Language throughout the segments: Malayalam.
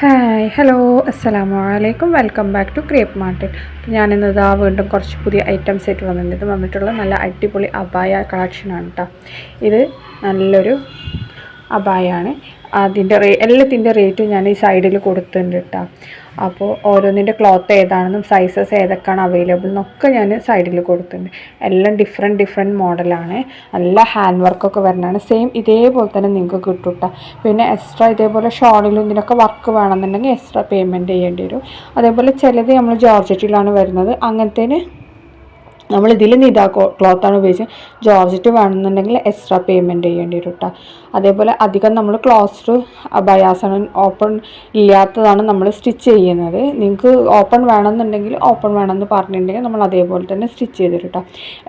ഹായ് ഹലോ അസ്സലാമു അലൈക്കും welcome back to crepe market. ഞാനിന്ന് ഇതാ വീണ്ടും കുറച്ച് പുതിയ ഐറ്റംസ് ആയിട്ട് വന്നിട്ടുണ്ട്. ഇത് വന്നിട്ടുള്ള നല്ല അടിപൊളി അബായ കളക്ഷനാണ് കേട്ടോ. ഇത് നല്ലൊരു അബായാണ്. എല്ലാത്തിൻ്റെ റേറ്റും ഞാൻ ഈ സൈഡിൽ കൊടുത്തിട്ടുണ്ട് കേട്ടോ. അപ്പോൾ ഓരോന്നിൻ്റെ ക്ലോത്ത് ഏതാണെന്നും സൈസസ് ഏതൊക്കെയാണ് അവൈലബിൾ എന്നൊക്കെ ഞാൻ സൈഡിൽ കൊടുത്തിട്ടുണ്ട്. എല്ലാം ഡിഫറെൻറ്റ് മോഡലാണ്. നല്ല ഹാൻഡ് വർക്കൊക്കെ വരുന്നതാണ്. സെയിം ഇതേപോലെ തന്നെ നിങ്ങൾക്ക് കിട്ടും കേട്ടോ. പിന്നെ എക്സ്ട്രാ ഇതേപോലെ ഷോളിലും ഇതിനൊക്കെ വർക്ക് വേണമെന്നുണ്ടെങ്കിൽ എക്സ്ട്രാ പേയ്മെൻറ്റ് ചെയ്യേണ്ടി വരും. അതേപോലെ ചിലത് നമ്മൾ ജോർജറ്റിലാണ് വരുന്നത്. അങ്ങനത്തേന് നമ്മൾ ഇതിൽ നിതാ ക്ലോത്താണ് ഉപയോഗിച്ച് ജോർജറ്റ് വേണമെന്നുണ്ടെങ്കിൽ എക്സ്ട്രാ പേയ്മെൻറ്റ് ചെയ്യേണ്ടി വരും കേട്ടോ. അതേപോലെ അധികം നമ്മൾ ക്ലോസ്ഡ് അബയാസാണ്, ഓപ്പൺ ഇല്ലാത്തതാണ് നമ്മൾ സ്റ്റിച്ച് ചെയ്യുന്നത്. നിങ്ങൾക്ക് ഓപ്പൺ വേണമെന്നുണ്ടെങ്കിൽ ഓപ്പൺ വേണമെന്ന് പറഞ്ഞിട്ടുണ്ടെങ്കിൽ നമ്മൾ അതേപോലെ തന്നെ സ്റ്റിച്ച് ചെയ്ത് തരും കേട്ടോ.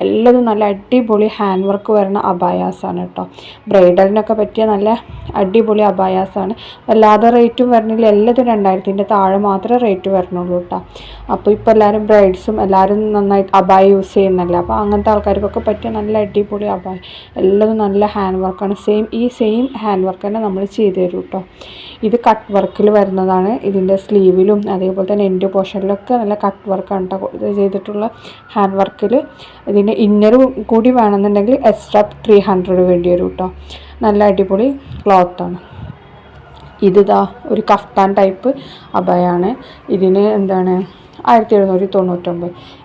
എല്ലാതും നല്ല അടിപൊളി ഹാൻഡ് വർക്ക് വരുന്ന അബയാസാണ് കേട്ടോ. ബ്രൈഡലിനൊക്കെ പറ്റിയ നല്ല അടിപൊളി അബയാസാണ്. വല്ലാതെ റേറ്റും വരണില്ല. എല്ലാതും 2000-ൻ്റെ താഴെ മാത്രമേ റേറ്റ് വരണുള്ളൂ കേട്ടോ. അപ്പോൾ ഇപ്പോൾ എല്ലാവരും ബ്രൈഡ്സും എല്ലാവരും നന്നായിട്ട് അബായ യൂസ് ചെയ്യുന്നല്ല. അപ്പോൾ അങ്ങനത്തെ ആൾക്കാർക്കൊക്കെ പറ്റിയ നല്ല അടിപൊളി അബായ. എല്ലാതും നല്ല ഹാൻഡ് വർക്കാണ്. സെയിം ഹാൻഡ് വർക്ക് തന്നെ നമ്മൾ ചെയ്ത് തരും കേട്ടോ. ഇത് കട്ട് വർക്കിൽ വരുന്നതാണ്. ഇതിൻ്റെ സ്ലീവിലും അതേപോലെ തന്നെ എൻഡ് പോർഷനിലൊക്കെ നല്ല കട്ട് വർക്കാണ് കേട്ടോ ഇത് ചെയ്തിട്ടുള്ള ഹാൻഡ് വർക്കിൽ. ഇതിൻ്റെ ഇന്നർ കൂടി വേണമെന്നുണ്ടെങ്കിൽ എക്സ്ട്രാ 300 വേണ്ടി വരും കേട്ടോ. നല്ല അടിപൊളി ക്ലോത്താണ്. ഇതിതാ ഒരു കഫ്താൻ ടൈപ്പ് അബയാണ്. ഇതിന് 1799.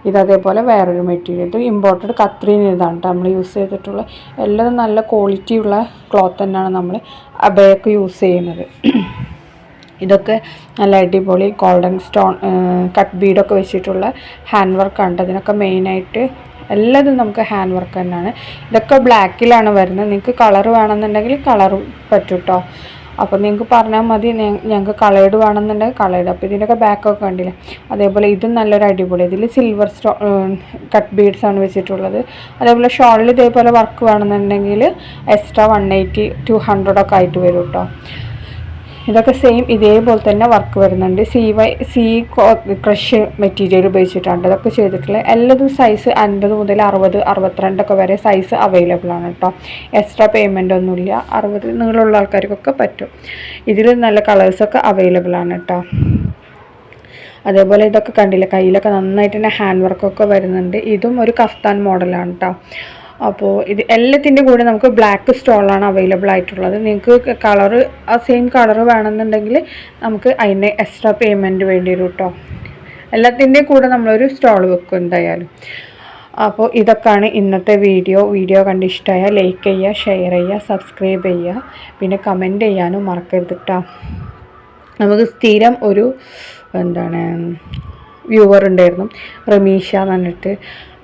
ഇത് അതേപോലെ വേറൊരു മെറ്റീരിയൽ. ഇത് ഇമ്പോർട്ടഡ് കത്രീൻ ഇതാണ് നമ്മൾ യൂസ് ചെയ്തിട്ടുള്ള. എല്ലാം നല്ല ക്വാളിറ്റിയുള്ള ക്ലോത്ത് തന്നെയാണ് നമ്മൾ അബയൊക്കെ യൂസ് ചെയ്യുന്നത്. ഇതൊക്കെ നല്ല അടിപൊളി ഗോൾഡൻ സ്റ്റോൺ കട്ട് ബീഡൊക്കെ വെച്ചിട്ടുള്ള ഹാൻഡ് വർക്കാണ്. അതിനൊക്കെ മെയിനായിട്ട് എല്ലാതും നമുക്ക് ഹാൻഡ് വർക്ക് തന്നെയാണ്. ഇതൊക്കെ ബ്ലാക്കിലാണ് വരുന്നത്. നിങ്ങൾക്ക് കളർ വേണമെന്നുണ്ടെങ്കിൽ കളറും പറ്റും കേട്ടോ. അപ്പോൾ നിങ്ങൾക്ക് പറഞ്ഞാൽ മതി, ഞങ്ങൾക്ക് കളേർഡ് വേണമെന്നുണ്ടെങ്കിൽ കളേർഡ്. അപ്പോൾ ഇതിൻ്റെയൊക്കെ ബാക്കൊക്കെ കണ്ടില്ലേ. അതേപോലെ ഇതും നല്ലൊരു അടിപൊളി. ഇതിൽ സിൽവർ കട്ട് ബീഡ്സ് ആണ് വെച്ചിട്ടുള്ളത്. അതേപോലെ ഷോളിൽ ഇതേപോലെ വർക്ക് വേണമെന്നുണ്ടെങ്കിൽ എക്സ്ട്രാ 180-200 ഒക്കെ ആയിട്ട് വരും കേട്ടോ. ഇതൊക്കെ സെയിം ഇതേപോലെ തന്നെ വർക്ക് വരുന്നുണ്ട്. സി ക്രഷ് മെറ്റീരിയൽ ഉപയോഗിച്ചിട്ടാണ് ഇതൊക്കെ ചെയ്തിട്ടുള്ളത്. എല്ലാതും സൈസ് 50 മുതൽ 60, 62 വരെ സൈസ് അവൈലബിൾ ആണ് കേട്ടോ. എക്സ്ട്രാ പേയ്മെൻ്റ് ഒന്നുമില്ല. 60 നീളമുള്ള ആൾക്കാർക്കൊക്കെ പറ്റും. ഇതിൽ നല്ല കളേഴ്സൊക്കെ അവൈലബിൾ ആണ് കേട്ടോ. അതേപോലെ ഇതൊക്കെ കണ്ടില്ല, കയ്യിലൊക്കെ നന്നായിട്ട് തന്നെ ഹാൻഡ് വർക്കൊക്കെ വരുന്നുണ്ട്. ഇതും ഒരു കഫ്താൻ മോഡലാണ് കേട്ടോ. അപ്പോൾ ഇത് എല്ലാത്തിൻ്റെ കൂടെ നമുക്ക് ബ്ലാക്ക് സ്റ്റോളാണ് അവൈലബിൾ ആയിട്ടുള്ളത്. നിങ്ങൾക്ക് കളറ് സെയിം കളറ് വേണമെന്നുണ്ടെങ്കിൽ നമുക്ക് അതിന് എക്സ്ട്രാ പേയ്മെൻറ്റ് വേണ്ടി വരും കേട്ടോ. എല്ലാത്തിൻ്റെയും കൂടെ നമ്മളൊരു സ്റ്റോൾ വെക്കും എന്തായാലും. അപ്പോൾ ഇതൊക്കെയാണ് ഇന്നത്തെ വീഡിയോ കണ്ട് ഇഷ്ടമായാൽ ലൈക്ക് ചെയ്യുക, ഷെയർ ചെയ്യുക, സബ്സ്ക്രൈബ് ചെയ്യുക. പിന്നെ കമൻറ്റ് ചെയ്യാനും മറക്കരുത് കേട്ടോ. നമുക്ക് സ്ഥിരം ഒരു വ്യൂവർ ഉണ്ടായിരുന്നു, റമീഷ എന്ന് പറഞ്ഞിട്ട്.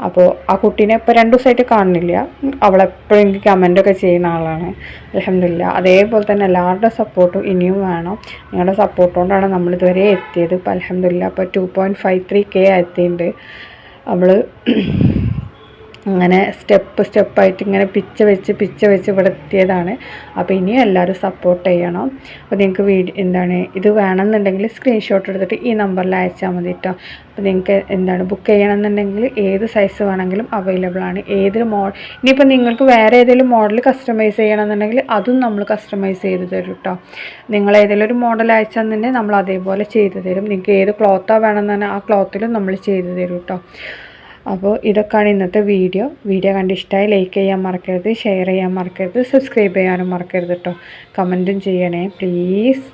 അപ്പോൾ ആ കുട്ടീനെ ഇപ്പോൾ 2 ദിവസമായിട്ട് കാണുന്നില്ല. അവളെപ്പോഴും എനിക്ക് കമൻറ്റൊക്കെ ചെയ്യുന്ന ആളാണ്. അൽഹംദുലില്ലാ. അതേപോലെ തന്നെ എല്ലാവരുടെ സപ്പോർട്ടും ഇനിയും വേണം. നിങ്ങളുടെ സപ്പോർട്ട് കൊണ്ടാണ് നമ്മളിതുവരെ എത്തിയത്. ഇപ്പോൾ അൽഹംദുലില്ലാ ഇപ്പോൾ 2.53K എത്തിയിട്ടുണ്ട്. അവൾ അങ്ങനെ സ്റ്റെപ്പായിട്ട് ഇങ്ങനെ പിച്ച വെച്ച് ഇവിടെ എത്തിയതാണ്. അപ്പോൾ ഇനിയും എല്ലാവരും സപ്പോർട്ട് ചെയ്യണം. അപ്പോൾ നിങ്ങൾക്ക് ഇത് വേണമെന്നുണ്ടെങ്കിൽ സ്ക്രീൻഷോട്ട് എടുത്തിട്ട് ഈ നമ്പറിൽ അയച്ചാൽ മതി കേട്ടോ. അപ്പോൾ നിങ്ങൾക്ക് ബുക്ക് ചെയ്യണമെന്നുണ്ടെങ്കിൽ ഏത് സൈസ് വേണമെങ്കിലും അവൈലബിൾ ആണ്. ഇനിയിപ്പോൾ നിങ്ങൾക്ക് വേറെ ഏതെങ്കിലും മോഡൽ കസ്റ്റമൈസ് ചെയ്യണമെന്നുണ്ടെങ്കിൽ അതും നമ്മൾ കസ്റ്റമൈസ് ചെയ്ത് തരും കേട്ടോ. നിങ്ങൾ ഏതെങ്കിലും ഒരു മോഡൽ അയച്ചാൽ തന്നെ നമ്മൾ അതേപോലെ ചെയ്ത് തരും. നിങ്ങൾക്ക് ഏത് ക്ലോത്താണ് വേണമെന്ന് തന്നെ ആ ക്ലോത്തിലും നമ്മൾ ചെയ്ത് തരും കേട്ടോ. അപ്പോൾ ഇതൊക്കെയാണ് ഇന്നത്തെ വീഡിയോ കണ്ട് ഇഷ്ടമായി ലൈക്ക് ചെയ്യാൻ മറക്കരുത്, ഷെയർ ചെയ്യാൻ മറക്കരുത്, സബ്സ്ക്രൈബ് ചെയ്യാനും മറക്കരുത് കേട്ടോ. കമൻറ്റും ചെയ്യണേ പ്ലീസ്.